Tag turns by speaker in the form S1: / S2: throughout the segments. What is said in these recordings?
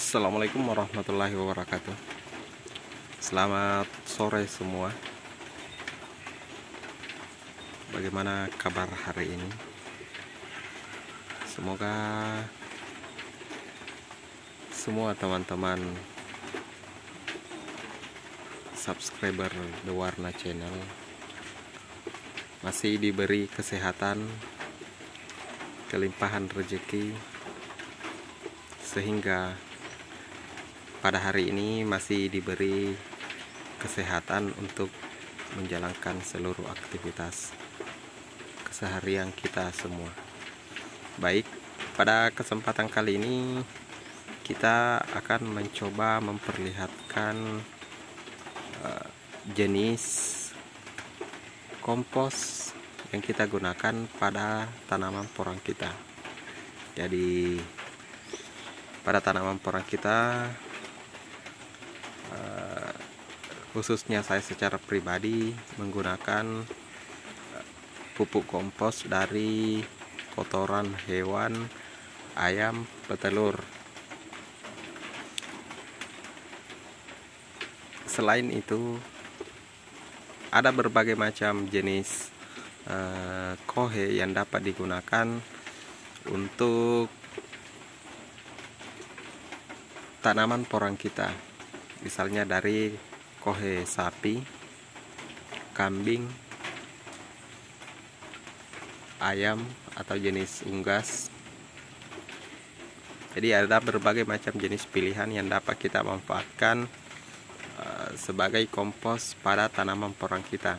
S1: Assalamualaikum warahmatullahi wabarakatuh. Selamat sore semua. Bagaimana kabar hari ini? Semoga semua teman-teman subscriber The Warna Channel masih diberi kesehatan, kelimpahan rezeki, sehingga pada hari ini masih diberi kesehatan untuk menjalankan seluruh aktivitas keseharian kita semua. Baik, pada kesempatan kali ini kita akan mencoba memperlihatkan jenis kompos yang kita gunakan pada tanaman porang kita. Jadi pada tanaman porang kita, khususnya saya secara pribadi menggunakan pupuk kompos dari kotoran hewan, ayam, petelur. Selain itu, ada berbagai macam jenis kohe yang dapat digunakan untuk tanaman porang kita. Misalnya dari kohe sapi, kambing, ayam atau jenis unggas. Jadi ada berbagai macam jenis pilihan yang dapat kita manfaatkan sebagai kompos pada tanaman porang kita.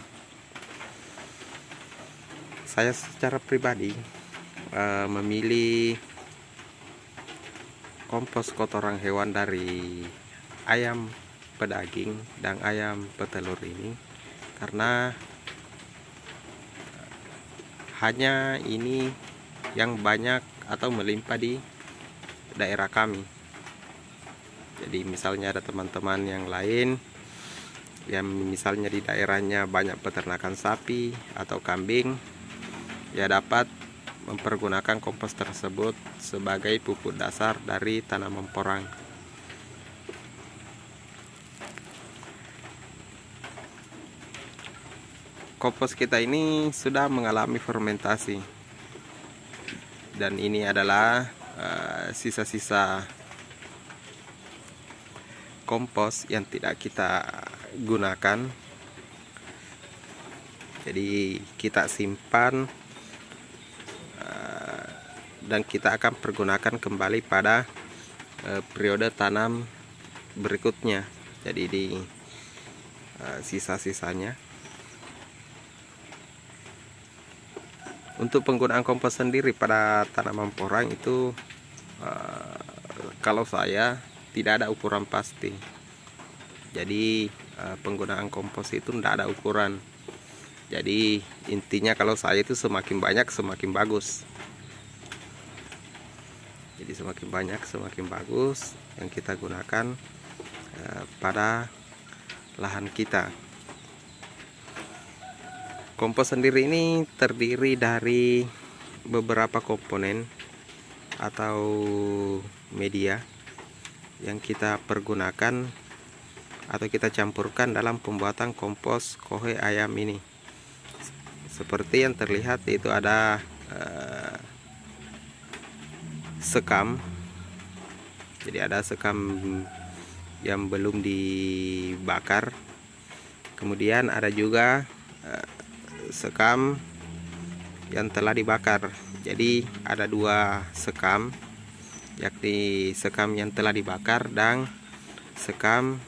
S1: Saya secara pribadi memilih kompos kotoran hewan dari ayam pedaging dan ayam petelur ini karena hanya ini yang banyak atau melimpah di daerah kami. Jadi misalnya ada teman-teman yang lain yang misalnya di daerahnya banyak peternakan sapi atau kambing, ya dapat mempergunakan kompos tersebut sebagai pupuk dasar dari tanaman porang. Kompos kita ini sudah mengalami fermentasi, dan ini adalah sisa-sisa kompos yang tidak kita gunakan. Jadi kita simpan dan kita akan pergunakan kembali pada periode tanam berikutnya. Jadi di sisa-sisanya. Untuk penggunaan kompos sendiri pada tanaman porang itu kalau saya tidak ada ukuran pasti. Jadi penggunaan kompos itu tidak ada ukuran. Jadi intinya kalau saya itu semakin banyak semakin bagus. Jadi semakin banyak semakin bagus yang kita gunakan pada lahan kita. Kompos sendiri ini terdiri dari beberapa komponen atau media yang kita pergunakan atau kita campurkan dalam pembuatan kompos kohe ayam ini. Seperti yang terlihat, itu ada sekam. Jadi ada sekam yang belum dibakar. Kemudian ada juga sekam yang telah dibakar. Jadi ada dua sekam, yakni sekam yang telah dibakar dan sekam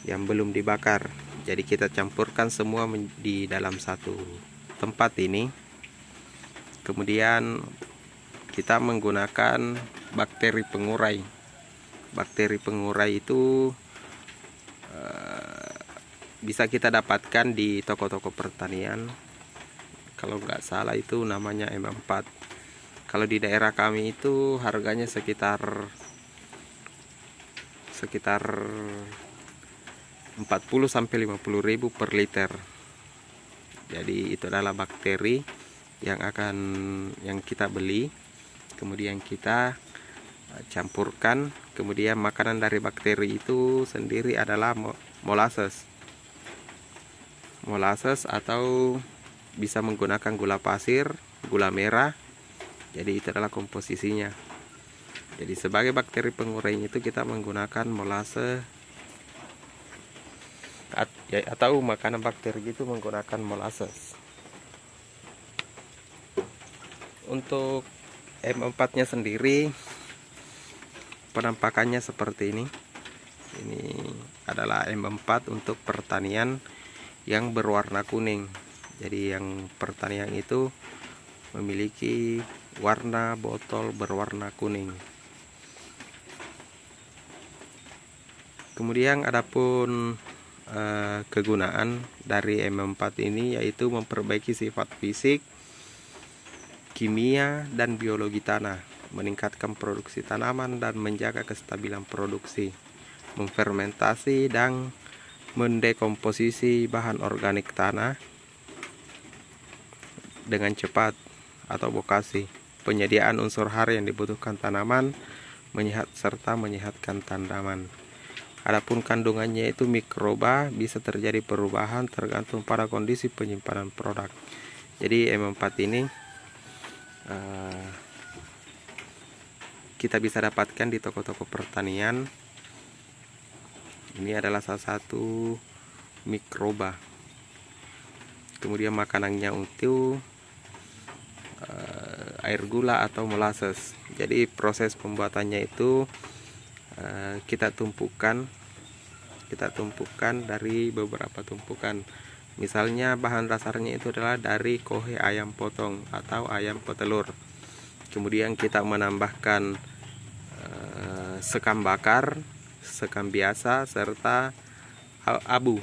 S1: yang belum dibakar. Jadi kita campurkan semua di dalam satu tempat ini. Kemudian kita menggunakan bakteri pengurai. Bakteri pengurai itu bisa kita dapatkan di toko-toko pertanian. Kalau nggak salah itu namanya M4. Kalau di daerah kami itu harganya sekitar 40 sampai 50.000 per liter. Jadi itu adalah bakteri yang kita beli, kemudian kita campurkan. Kemudian makanan dari bakteri itu sendiri adalah molasses. Molasses atau bisa menggunakan gula pasir, gula merah. Jadi itu adalah komposisinya. Jadi sebagai bakteri pengurainya itu kita menggunakan molasses atau makanan bakteri itu menggunakan molasses. Untuk M4-nya sendiri penampakannya seperti ini. Ini adalah M4 untuk pertanian yang berwarna kuning. Jadi yang pertanian itu memiliki warna botol berwarna kuning. Kemudian adapun kegunaan dari M4 ini yaitu memperbaiki sifat fisik, kimia, dan biologi tanah, meningkatkan produksi tanaman dan menjaga kestabilan produksi, memfermentasi dan mendekomposisi bahan organik tanah dengan cepat atau bokasi, penyediaan unsur hara yang dibutuhkan tanaman, serta menyehatkan tanaman. Adapun kandungannya itu mikroba, bisa terjadi perubahan tergantung pada kondisi penyimpanan produk. Jadi M4 ini kita bisa dapatkan di toko-toko pertanian. Ini adalah salah satu mikroba. Kemudian makanannya itu air gula atau molasses. Jadi proses pembuatannya itu kita tumpukan dari beberapa tumpukan. Misalnya bahan dasarnya itu adalah dari kohe ayam potong atau ayam petelur. Kemudian kita menambahkan sekam bakar, sekam biasa, serta abu.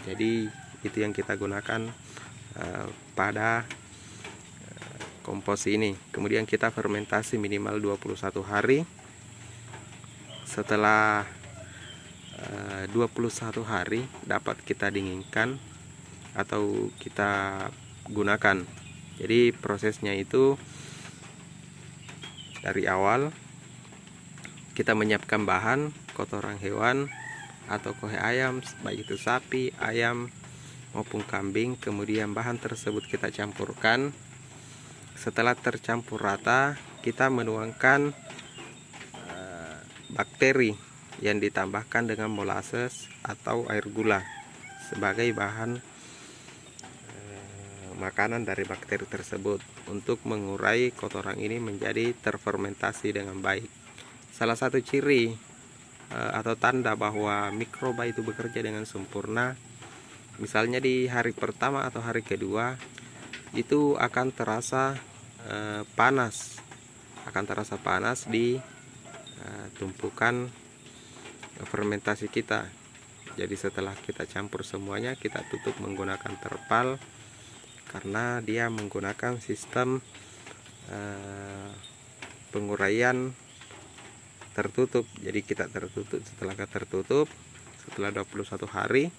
S1: Jadi itu yang kita gunakan pada kompos ini. Kemudian kita fermentasi minimal 21 hari. Setelah 21 hari dapat kita dinginkan atau kita gunakan. Jadi prosesnya itu dari awal kita menyiapkan bahan kotoran hewan atau kohe ayam, baik itu sapi, ayam maupun kambing. Kemudian bahan tersebut kita campurkan. Setelah tercampur rata, kita menuangkan bakteri yang ditambahkan dengan molasses atau air gula sebagai bahan makanan dari bakteri tersebut untuk mengurai kotoran ini menjadi terfermentasi dengan baik. Salah satu ciri atau tanda bahwa mikroba itu bekerja dengan sempurna, misalnya di hari pertama atau hari kedua itu akan terasa panas di tumpukan fermentasi kita. Jadi setelah kita campur semuanya, kita tutup menggunakan terpal karena dia menggunakan sistem penguraian tertutup. Jadi kita setelah tertutup setelah 21 hari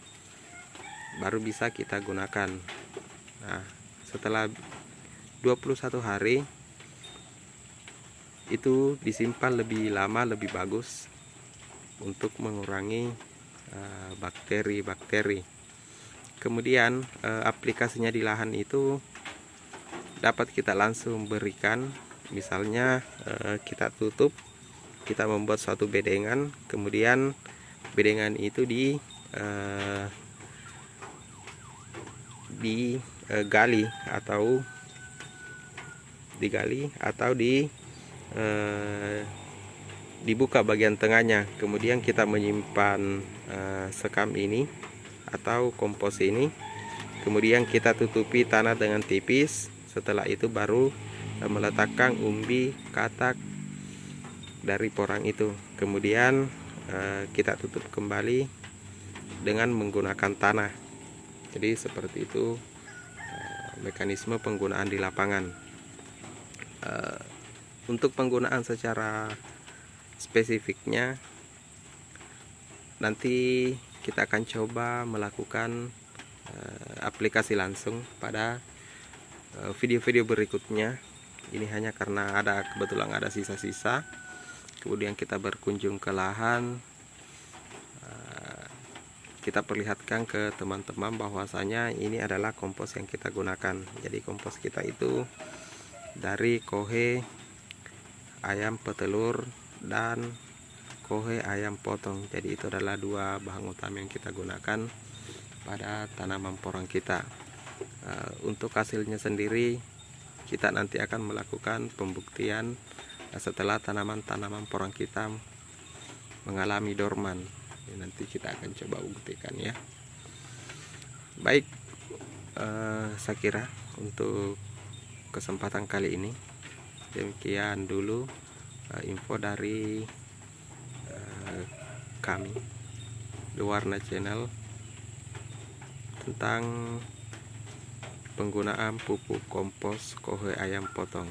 S1: baru bisa kita gunakan. Nah, setelah 21 hari itu disimpan lebih lama, lebih bagus untuk mengurangi bakteri-bakteri. Kemudian aplikasinya di lahan itu dapat kita langsung berikan. Misalnya kita tutup, kita membuat suatu bedengan, kemudian bedengan itu digali atau dibuka bagian tengahnya. Kemudian kita menyimpan sekam ini atau kompos ini. Kemudian kita tutupi tanah dengan tipis. Setelah itu baru meletakkan umbi katak dari porang itu. Kemudian kita tutup kembali dengan menggunakan tanah. Jadi seperti itu mekanisme penggunaan di lapangan. Untuk penggunaan secara spesifiknya nanti kita akan coba melakukan aplikasi langsung pada video-video berikutnya. Ini hanya karena kebetulan ada sisa-sisa. kemudian kita berkunjung ke lahan, kita perlihatkan ke teman-teman bahwasanya ini adalah kompos yang kita gunakan. Jadi kompos kita itu dari kohe ayam petelur dan kohe ayam potong. Jadi itu adalah dua bahan utama yang kita gunakan pada tanaman porang kita. Untuk hasilnya sendiri kita nanti akan melakukan pembuktian setelah tanaman-tanaman porang kita mengalami dorman. Nanti kita akan coba buktikan ya. Baik, saya kira untuk kesempatan kali ini demikian dulu info dari kami The Warna Channel tentang penggunaan pupuk kompos kohe ayam potong.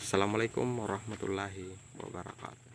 S1: Assalamualaikum warahmatullahi wabarakatuh.